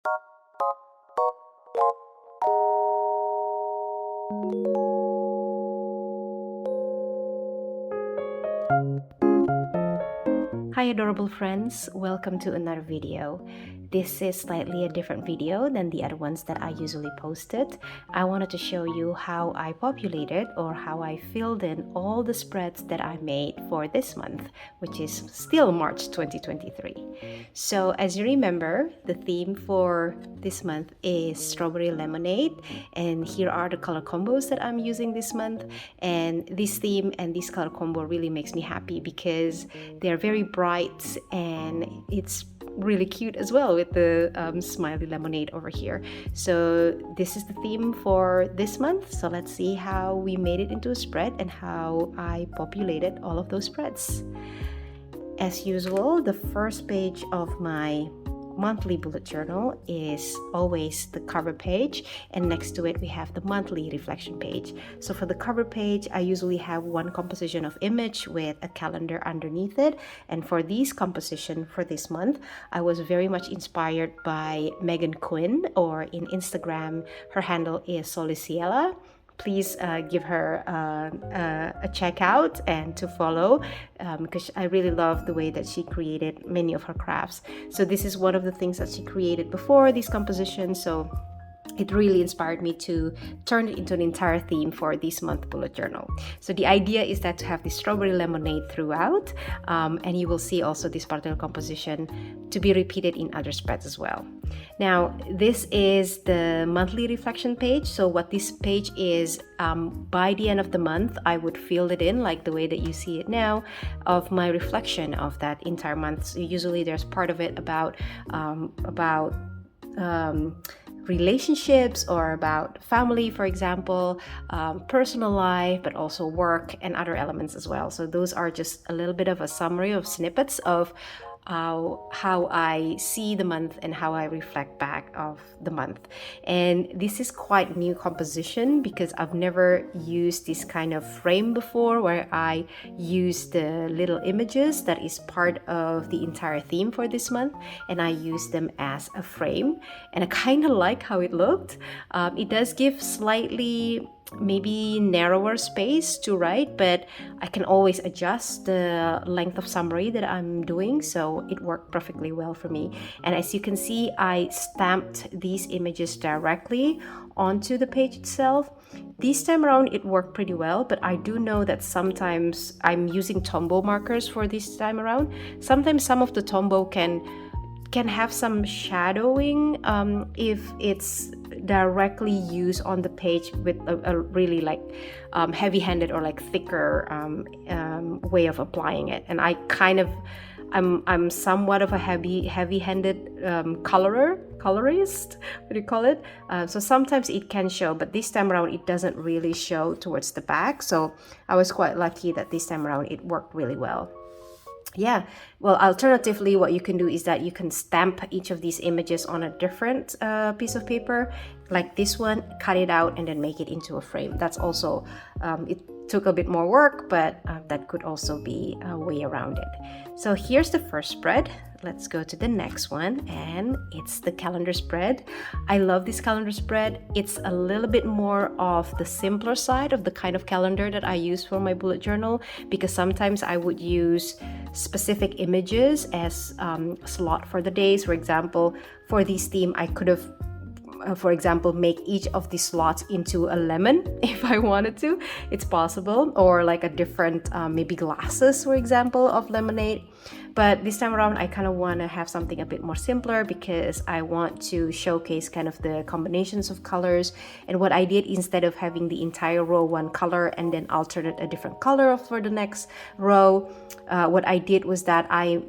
Hi adorable friends, welcome to another video. This is slightly a different video than the other ones that I usually posted. I wanted to show you how I populated or how I filled in all the spreads that I made for this month, which is still March 2023. So as you remember, the theme for this month is strawberry lemonade, and here are the color combos that I'm using this month. And this theme and this color combo really makes me happy because they're very bright and it's really cute as well with the smiley lemonade over here. So this is the theme for this month. So let's see how we made it into a spread and how I populated all of those spreads. As usual, the first page of my monthly bullet journal is always the cover page, and next to it we have the monthly reflection page. So for the cover page, I usually have one composition of image with a calendar underneath it, and for this composition for this month, I was very much inspired by Megan Quinn, or in Instagram her handle is Soliciela. Please give her a check out and to follow because I really love the way that she created many of her crafts. So this is one of the things that she created before this composition. So it really inspired me to turn it into an entire theme for this month bullet journal. So the idea is that to have this strawberry lemonade throughout, and you will see also this particular composition to be repeated in other spreads as well. Now, this is the monthly reflection page. So what this page is, by the end of the month, I would fill it in like the way that you see it now of my reflection of that entire month. So usually there's part of it about relationships or about family, for example, personal life, but also work and other elements as well. So those are just a little bit of a summary of snippets of how I see the month and how I reflect back of the month. And this is quite new composition because I've never used this kind of frame before where I use the little images that is part of the entire theme for this month, and I use them as a frame, and I kind of like how it looked. It does give slightly maybe narrower space to write, but I can always adjust the length of summary that I'm doing, so it worked perfectly well for me. And as you can see, I stamped these images directly onto the page itself. This time around it worked pretty well, but I do know that sometimes I'm using Tombow markers for this time around. Sometimes some of the Tombow can have some shadowing if it's directly used on the page with a really like heavy-handed or like thicker way of applying it. And I kind of I'm somewhat of a heavy-handed colorist, what do you call it? So sometimes it can show, but this time around it doesn't really show towards the back. So I was quite lucky that this time around it worked really well. Yeah, well, alternatively, what you can do is that you can stamp each of these images on a different piece of paper, like this one, cut it out and then make it into a frame. That's also, it took a bit more work, but that could also be a way around it. So here's the first spread. Let's go to the next one, and it's the calendar spread. I love this calendar spread. It's a little bit more of the simpler side of the kind of calendar that I use for my bullet journal, because sometimes I would use specific images as slot for the days. For example, for this theme, I could have for example, make each of these slots into a lemon if I wanted to. It's possible, or like a different maybe glasses, for example, of lemonade. But this time around, I kind of want to have something a bit more simpler because I want to showcase kind of the combinations of colors. And what I did, instead of having the entire row one color and then alternate a different color for the next row, what I did was that I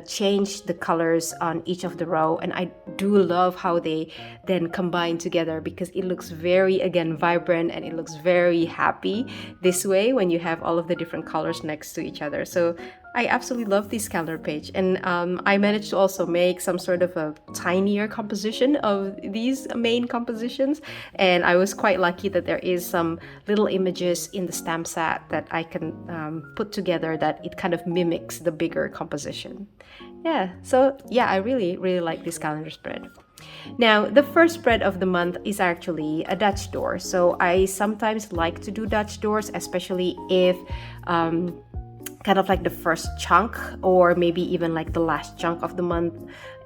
changed the colors on each of the row. And I do love how they then combine together, because it looks very, again, vibrant, and it looks very happy this way when you have all of the different colors next to each other. So I absolutely love this calendar page, and I managed to also make some sort of a tinier composition of these main compositions, and I was quite lucky that there is some little images in the stamp set that I can put together that it kind of mimics the bigger composition. Yeah, so yeah, I really like this calendar spread. Now, the first spread of the month is actually a Dutch door. So I sometimes like to do Dutch doors, especially if kind of like the first chunk, or maybe even like the last chunk of the month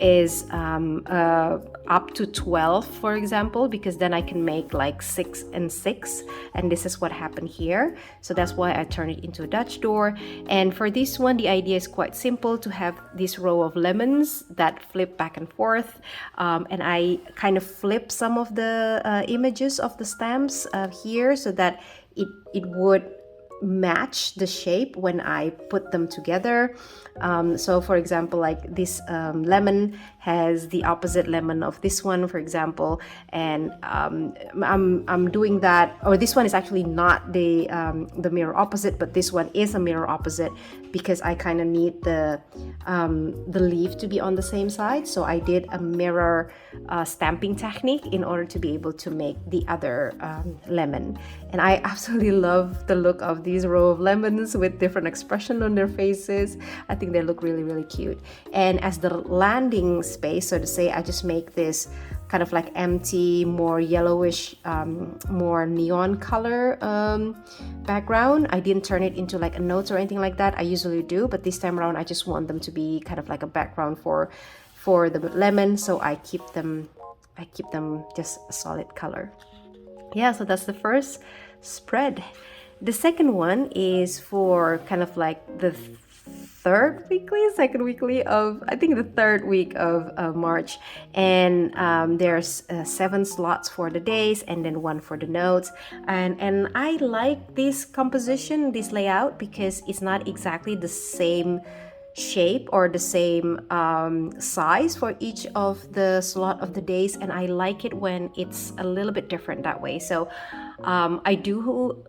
is up to 12, for example, because then I can make like 6 and 6, and this is what happened here. So that's why I turn it into a Dutch door. And for this one, the idea is quite simple, to have this row of lemons that flip back and forth, and I kind of flip some of the images of the stamps here so that it would match the shape when I put them together. So for example, like this lemon has the opposite lemon of this one, for example, and I'm doing that, or this one is actually not the mirror opposite, but this one is a mirror opposite because I kind of need the leaf to be on the same side. So I did a mirror stamping technique in order to be able to make the other lemon. And I absolutely love the look of these row of lemons with different expression on their faces. I think they look really cute. And as the landing space, so to say, I just make this kind of like empty, more yellowish, more neon color background. I didn't turn it into like a note or anything like that. I usually do, but this time around I just want them to be kind of like a background for the lemon, so I keep them just a solid color. Yeah, so that's the first spread. The second one is for kind of like the second weekly of, I think the third week of March, and there's 7 slots for the days and then 1 for the notes, and I like this composition, this layout, because it's not exactly the same shape or the same size for each of the slot of the days, and I like it when it's a little bit different that way. So I do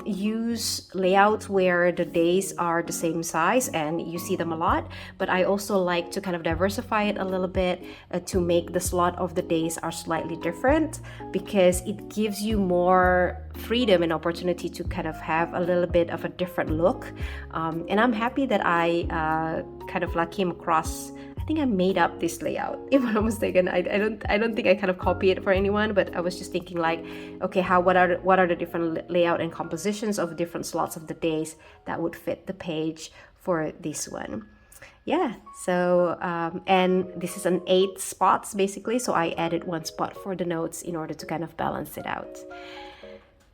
use layouts where the days are the same size and you see them a lot, but I also like to kind of diversify it a little bit to make the slot of the days are slightly different, because it gives you more freedom and opportunity to kind of have a little bit of a different look. And I'm happy that I kind of like came across, I think I made up this layout, if I'm not mistaken. I don't think I kind of copy it for anyone, but I was just thinking like, okay, what are the different layout and compositions of different slots of the days that would fit the page for this one. Yeah, so and this is an 8 spots basically, so I added 1 spot for the notes in order to kind of balance it out.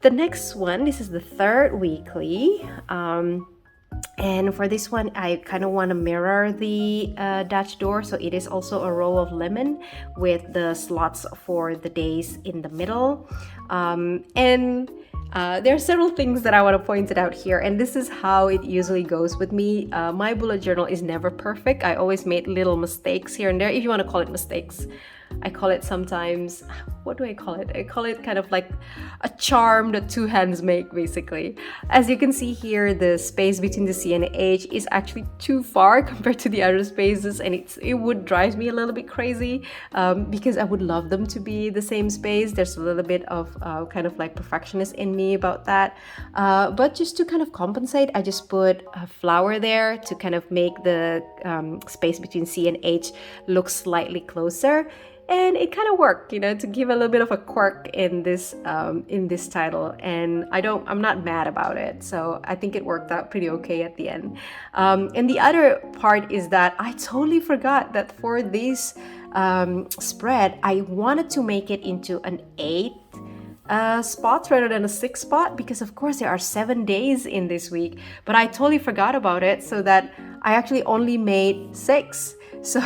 The next one, this is the third weekly, and for this one I kind of want to mirror the Dutch door, so it is also a row of lemon with the slots for the days in the middle, and there are several things that I want to point it out here, and this is how it usually goes with me. My bullet journal is never perfect. I always made little mistakes here and there, if you want to call it mistakes. I call it sometimes, what do I call it? I call it kind of like a charm that 2 hands make, basically. As you can see here, the space between the C and the H is actually too far compared to the other spaces, and it would drive me a little bit crazy because I would love them to be the same space. There's a little bit of kind of like perfectionist in me about that. But just to kind of compensate, I just put a flower there to kind of make the space between C and H look slightly closer. And it kind of worked, you know, to give a little bit of a quirk in this title, and I'm not mad about it. So I think it worked out pretty okay at the end. And the other part is that I totally forgot that for this spread, I wanted to make it into an 8 spot rather than a 6 spot, because of course there are 7 days in this week, but I totally forgot about it, so that I actually only made 6. So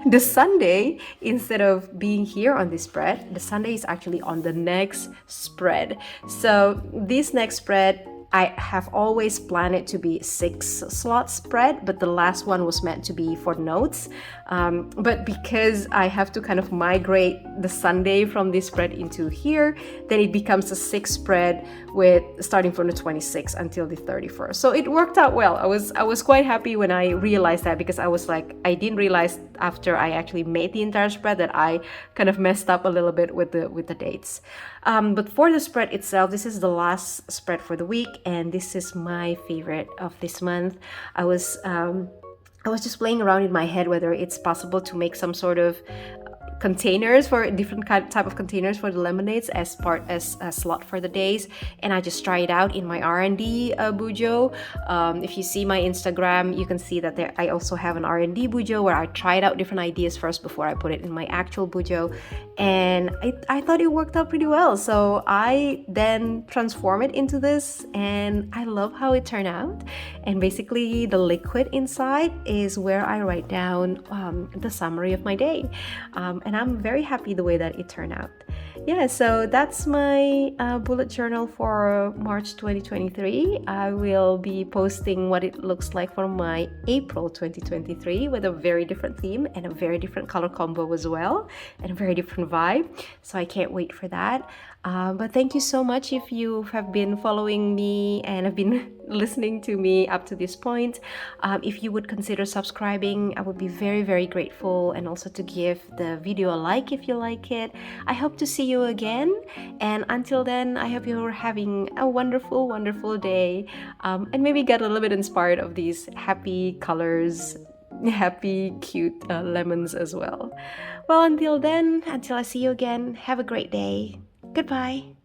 the Sunday, instead of being here on this spread, the Sunday is actually on the next spread. So this next spread I have always planned it to be 6-slot spread, but the last one was meant to be for notes. But because I have to kind of migrate the Sunday from this spread into here, then it becomes a 6 spread with starting from the 26th until the 31st. So it worked out well. I was quite happy when I realized that, because I was like, I didn't realize after I actually made the entire spread that I kind of messed up a little bit with the dates. But for the spread itself, this is the last spread for the week, and this is my favorite of this month. I was just playing around in my head whether it's possible to make some sort of containers for different type of containers for the lemonades as a slot for the days, and I just try it out in my R&D bujo. If you see my Instagram, you can see that I also have an R&D bujo where I tried out different ideas first before I put it in my actual bujo, and I thought it worked out pretty well. So I then transform it into this, and I love how it turned out. And basically the liquid inside is where I write down the summary of my day. And I'm very happy the way that it turned out. Yeah, so that's my bullet journal for March 2023. I will be posting what it looks like for my April 2023 with a very different theme and a very different color combo as well, and a very different vibe. So I can't wait for that. But thank you so much if you have been following me and have been listening to me up to this point. If you would consider subscribing, I would be very, very grateful, and also to give the video a like if you like it. I hope to see you again, and until then, I hope you're having a wonderful, wonderful day, and maybe get a little bit inspired of these happy colors, happy, cute lemons as well. Well, until then, until I see you again, have a great day. Goodbye.